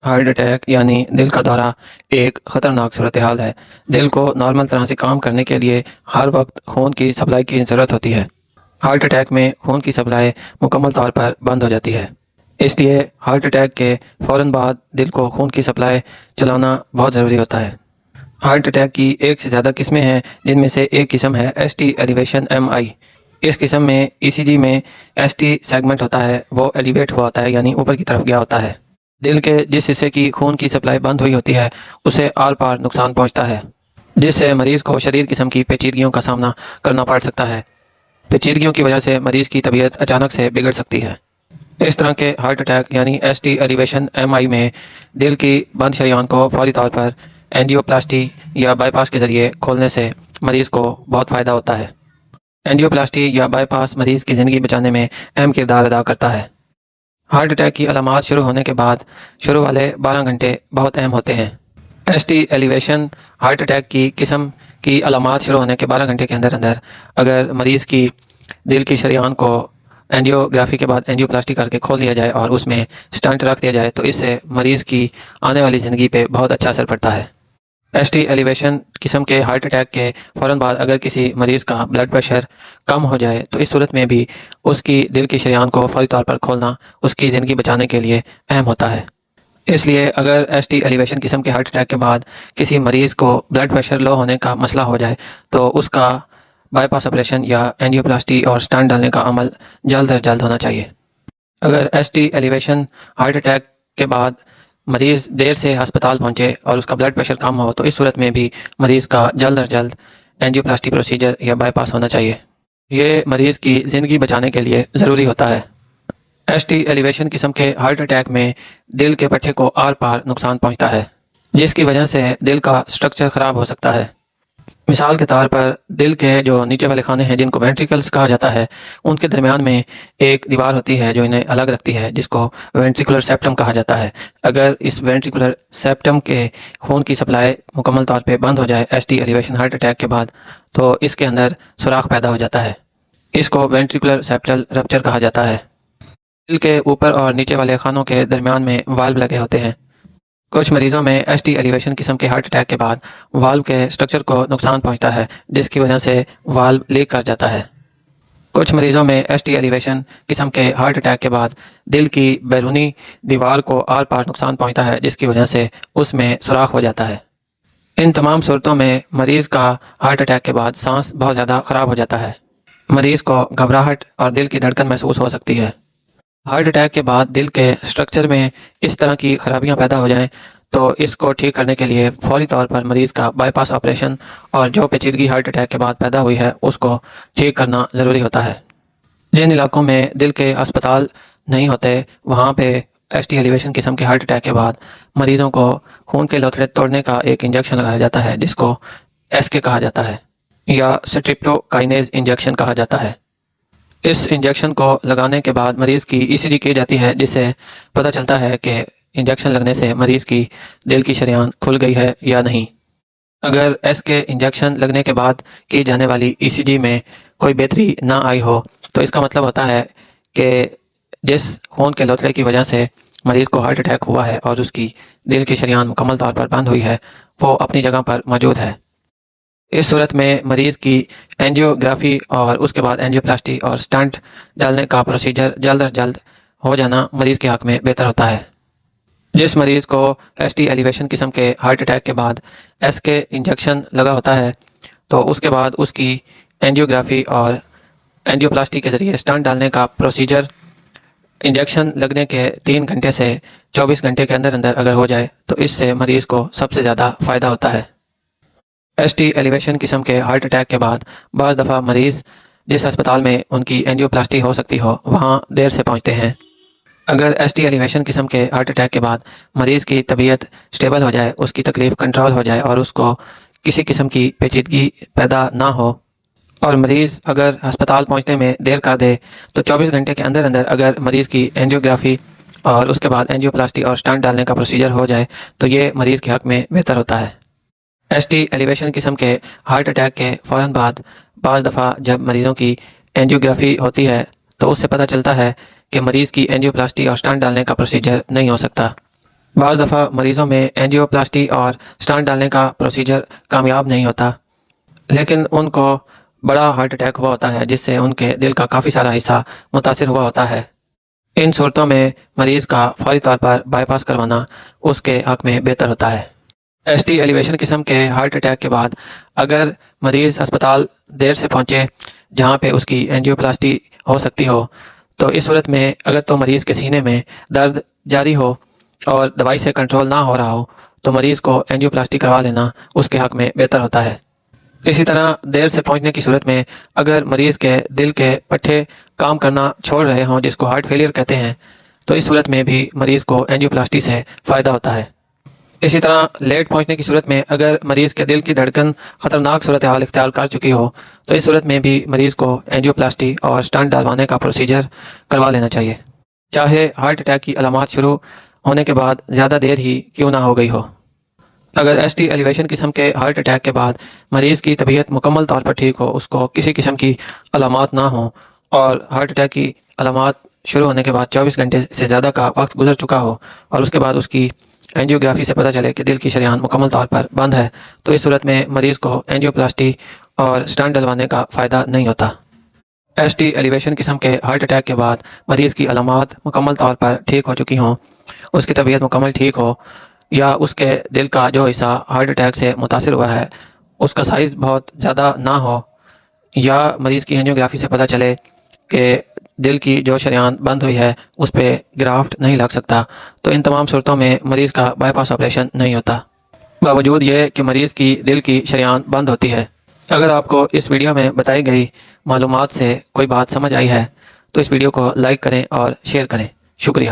Heart attack یعنی دل کا دورہ ایک خطرناک صورتحال ہے۔ دل کو نارمل طرح سے کام کرنے کے لیے ہر وقت خون کی سپلائی کی ضرورت ہوتی ہے۔ ہارٹ اٹیک میں خون کی سپلائی مکمل طور پر بند ہو جاتی ہے، اس لیے ہارٹ اٹیک کے فوراً بعد دل کو خون کی سپلائی چلانا بہت ضروری ہوتا ہے۔ ہارٹ اٹیک کی ایک سے زیادہ قسمیں ہیں، جن میں سے ایک قسم ہے ایس ٹی ایلیویشن MI۔ اس قسم میں ECG میں ایس ٹی سیگمنٹ ہوتا ہے، وہ ایلیویٹ ہوا ہوتا ہے، یعنی اوپر کی طرف گیا ہوتا ہے۔ دل کے جس حصے کی خون کی سپلائی بند ہوئی ہوتی ہے اسے آر پار نقصان پہنچتا ہے، جس سے مریض کو شدید قسم کی پیچیدگیوں کا سامنا کرنا پڑ سکتا ہے۔ پیچیدگیوں کی وجہ سے مریض کی طبیعت اچانک سے بگڑ سکتی ہے۔ اس طرح کے ہارٹ اٹیک یعنی ایس ٹی ایلیویشن MI میں دل کی بند شریان کو فوری طور پر اینجیوپلاسٹی یا بائی پاس کے ذریعے کھولنے سے مریض کو بہت فائدہ ہوتا ہے۔ اینجیوپلاسٹی یا بائی پاس مریض کی زندگی بچانے میں اہم کردار ادا کرتا ہے۔ ہارٹ اٹیک کی علامات شروع ہونے کے بعد شروع والے 12 گھنٹے بہت اہم ہوتے ہیں۔ S T elevation heart attack کی قسم کی علامات شروع ہونے کے 12 گھنٹے کے اندر اگر مریض کی دل کی شریان کو اینجیوگرافی کے بعد اینجیوپلاسٹی کر کے کھول دیا جائے اور اس میں سٹنٹ رکھ دیا جائے تو اس سے مریض کی آنے والی زندگی پہ بہت اچھا اثر پڑتا ہے۔ ایس ٹی ایلیویشن قسم کے ہارٹ اٹیک کے فوراً بعد اگر کسی مریض کا بلڈ پریشر کم ہو جائے تو اس صورت میں بھی اس کی دل کی شریان کو فوری طور پر کھولنا اس کی زندگی بچانے کے لیے اہم ہوتا ہے۔ اس لیے اگر ایس ٹی ایلیویشن قسم کے ہارٹ اٹیک کے بعد کسی مریض کو بلڈ پریشر لو ہونے کا مسئلہ ہو جائے تو اس کا بائی پاس آپریشن یا اینجیوپلاسٹی اور سٹنٹ ڈالنے کا عمل جلد از جلد ہونا چاہیے۔ اگر S T elevation heart attack کے بعد مریض دیر سے ہسپتال پہنچے اور اس کا بلڈ پریشر کم ہو تو اس صورت میں بھی مریض کا جلد از جلد اینجیوپلاسٹی پروسیجر یا بائی پاس ہونا چاہیے۔ یہ مریض کی زندگی بچانے کے لیے ضروری ہوتا ہے۔ ایس ٹی ایلیویشن قسم کے ہارٹ اٹیک میں دل کے پٹھے کو آر پار نقصان پہنچتا ہے، جس کی وجہ سے دل کا سٹرکچر خراب ہو سکتا ہے۔ مثال کے طور پر دل کے جو نیچے والے خانے ہیں جن کو وینٹریکلز کہا جاتا ہے، ان کے درمیان میں ایک دیوار ہوتی ہے جو انہیں الگ رکھتی ہے، جس کو وینٹریکولر سیپٹم کہا جاتا ہے۔ اگر اس وینٹریکولر سیپٹم کے خون کی سپلائی مکمل طور پہ بند ہو جائے S T elevation heart attack کے بعد تو اس کے اندر سوراخ پیدا ہو جاتا ہے۔ اس کو وینٹریکولر سیپٹل رپچر کہا جاتا ہے۔ دل کے اوپر اور نیچے والے خانوں کے درمیان میں والو لگے ہوتے ہیں۔ کچھ مریضوں میں ایس ٹی ایلیویشن قسم کے ہارٹ اٹیک کے بعد والو کے سٹرکچر کو نقصان پہنچتا ہے، جس کی وجہ سے والو لیک کر جاتا ہے۔ کچھ مریضوں میں ایس ٹی ایلیویشن قسم کے ہارٹ اٹیک کے بعد دل کی بیرونی دیوار کو آر پار نقصان پہنچتا ہے، جس کی وجہ سے اس میں سوراخ ہو جاتا ہے۔ ان تمام صورتوں میں مریض کا ہارٹ اٹیک کے بعد سانس بہت زیادہ خراب ہو جاتا ہے۔ مریض کو گھبراہٹ اور دل کی دھڑکن محسوس ہو سکتی ہے۔ ہارٹ اٹیک کے بعد دل کے سٹرکچر میں اس طرح کی خرابیاں پیدا ہو جائیں تو اس کو ٹھیک کرنے کے لیے فوری طور پر مریض کا بائی پاس آپریشن اور جو پیچیدگی ہارٹ اٹیک کے بعد پیدا ہوئی ہے اس کو ٹھیک کرنا ضروری ہوتا ہے۔ جن علاقوں میں دل کے ہسپتال نہیں ہوتے وہاں پہ ایس ٹی ایلیویشن قسم کے ہارٹ اٹیک کے بعد مریضوں کو خون کے لوتھڑے توڑنے کا ایک انجیکشن لگایا جاتا ہے، جس کو SK کہا جاتا ہے یا سٹریپٹوکائنیز انجیکشن کہا جاتا ہے۔ اس انجیکشن کو لگانے کے بعد مریض کی ECG کی جاتی ہے، جس سے پتہ چلتا ہے کہ انجیکشن لگنے سے مریض کی دل کی شریان کھل گئی ہے یا نہیں۔ اگر SK انجیکشن لگنے کے بعد کی جانے والی ECG میں کوئی بہتری نہ آئی ہو تو اس کا مطلب ہوتا ہے کہ جس خون کے لوتھڑے کی وجہ سے مریض کو ہارٹ اٹیک ہوا ہے اور اس کی دل کی شریان مکمل طور پر بند ہوئی ہے وہ اپنی جگہ پر موجود ہے۔ اس صورت میں مریض کی اینجیوگرافی اور اس کے بعد اینجیوپلاسٹی اور سٹنٹ ڈالنے کا پروسیجر جلد از جلد ہو جانا مریض کے حق میں بہتر ہوتا ہے۔ جس مریض کو ایس ٹی ایلیویشن قسم کے ہارٹ اٹیک کے بعد SK انجیکشن لگا ہوتا ہے تو اس کے بعد اس کی اینجیوگرافی اور اینجیوپلاسٹی کے ذریعے سٹنٹ ڈالنے کا پروسیجر انجیکشن لگنے کے 3 گھنٹے سے 24 گھنٹے کے اندر اگر ہو جائے تو اس سے مریض کو سب سے زیادہ فائدہ ہوتا ہے۔ ایس ٹی ایلیویشن قسم کے ہارٹ اٹیک کے بعد بعض دفعہ مریض جس ہسپتال میں ان کی اینجیوپلاسٹی ہو سکتی ہو وہاں دیر سے پہنچتے ہیں۔ اگر ایس ٹی ایلیویشن قسم کے ہارٹ اٹیک کے بعد مریض کی طبیعت سٹیبل ہو جائے، اس کی تکلیف کنٹرول ہو جائے اور اس کو کسی قسم کی پیچیدگی پیدا نہ ہو اور مریض اگر ہسپتال پہنچنے میں دیر کر دے تو 24 گھنٹے کے اندر اگر مریض کی اینجیوگرافی اور اس کے بعد اینجیوپلاسٹی اور سٹنٹ ڈالنے کا پروسیجر ہو جائے تو یہ مریض کے حق میں بہتر ہوتا ہے۔ ایس ٹی ایلیویشن قسم کے ہارٹ اٹیک کے فوراً بعد بعض دفعہ جب مریضوں کی اینجیوگرافی ہوتی ہے تو اس سے پتہ چلتا ہے کہ مریض کی اینجیوپلاسٹی اور سٹنٹ ڈالنے کا پروسیجر نہیں ہو سکتا۔ بعض دفعہ مریضوں میں اینجیوپلاسٹی اور سٹنٹ ڈالنے کا پروسیجر کامیاب نہیں ہوتا، لیکن ان کو بڑا ہارٹ اٹیک ہوا ہوتا ہے جس سے ان کے دل کا کافی سارا حصہ متاثر ہوا ہوتا ہے۔ ان صورتوں میں مریض کا فوری طور پر بائی پاس کروانا اس کے حق میں بہتر ہوتا ہے۔ ایس ٹی ایلیویشن قسم کے ہارٹ اٹیک کے بعد اگر مریض اسپتال دیر سے پہنچے جہاں پہ اس کی اینجیوپلاسٹی ہو سکتی ہو، تو اس صورت میں اگر تو مریض کے سینے میں درد جاری ہو اور دوائی سے کنٹرول نہ ہو رہا ہو تو مریض کو اینجیوپلاسٹی کروا لینا اس کے حق میں بہتر ہوتا ہے۔ اسی طرح دیر سے پہنچنے کی صورت میں اگر مریض کے دل کے پٹھے کام کرنا چھوڑ رہے ہوں جس کو ہارٹ فیلئر کہتے ہیں، تو اس صورت میں بھی مریض کو اینجیوپلاسٹی سے فائدہ ہوتا ہے۔ اسی طرح لیٹ پہنچنے کی صورت میں اگر مریض کے دل کی دھڑکن خطرناک صورتحال اختیار کر چکی ہو تو اس صورت میں بھی مریض کو اینجیوپلاسٹی اور سٹنٹ ڈالوانے کا پروسیجر کروا لینا چاہیے، چاہے ہارٹ اٹیک کی علامات شروع ہونے کے بعد زیادہ دیر ہی کیوں نہ ہو گئی ہو۔ اگر ایس ٹی ایلیویشن قسم کے ہارٹ اٹیک کے بعد مریض کی طبیعت مکمل طور پر ٹھیک ہو، اس کو کسی قسم کی علامات نہ ہوں اور ہارٹ اٹیک کی علامات شروع ہونے کے بعد 24 گھنٹے سے زیادہ کا وقت گزر چکا ہو اور اس کے بعد اس کی اینجیوگرافی سے پتہ چلے کہ دل کی شریان مکمل طور پر بند ہے، تو اس صورت میں مریض کو اینجیوپلاسٹی اور سٹنٹ ڈلوانے کا فائدہ نہیں ہوتا۔ ایس ٹی ایلیویشن قسم کے ہارٹ اٹیک کے بعد مریض کی علامات مکمل طور پر ٹھیک ہو چکی ہوں، اس کی طبیعت مکمل ٹھیک ہو، یا اس کے دل کا جو حصہ ہارٹ اٹیک سے متاثر ہوا ہے اس کا سائز بہت زیادہ نہ ہو، یا مریض کی اینجیوگرافی سے پتہ چلے کہ دل کی جو شریان بند ہوئی ہے اس پہ گرافٹ نہیں لگ سکتا، تو ان تمام صورتوں میں مریض کا بائی پاس آپریشن نہیں ہوتا، باوجود یہ کہ مریض کی دل کی شریان بند ہوتی ہے۔ اگر آپ کو اس ویڈیو میں بتائی گئی معلومات سے کوئی بات سمجھ آئی ہے تو اس ویڈیو کو لائک کریں اور شیئر کریں۔ شکریہ۔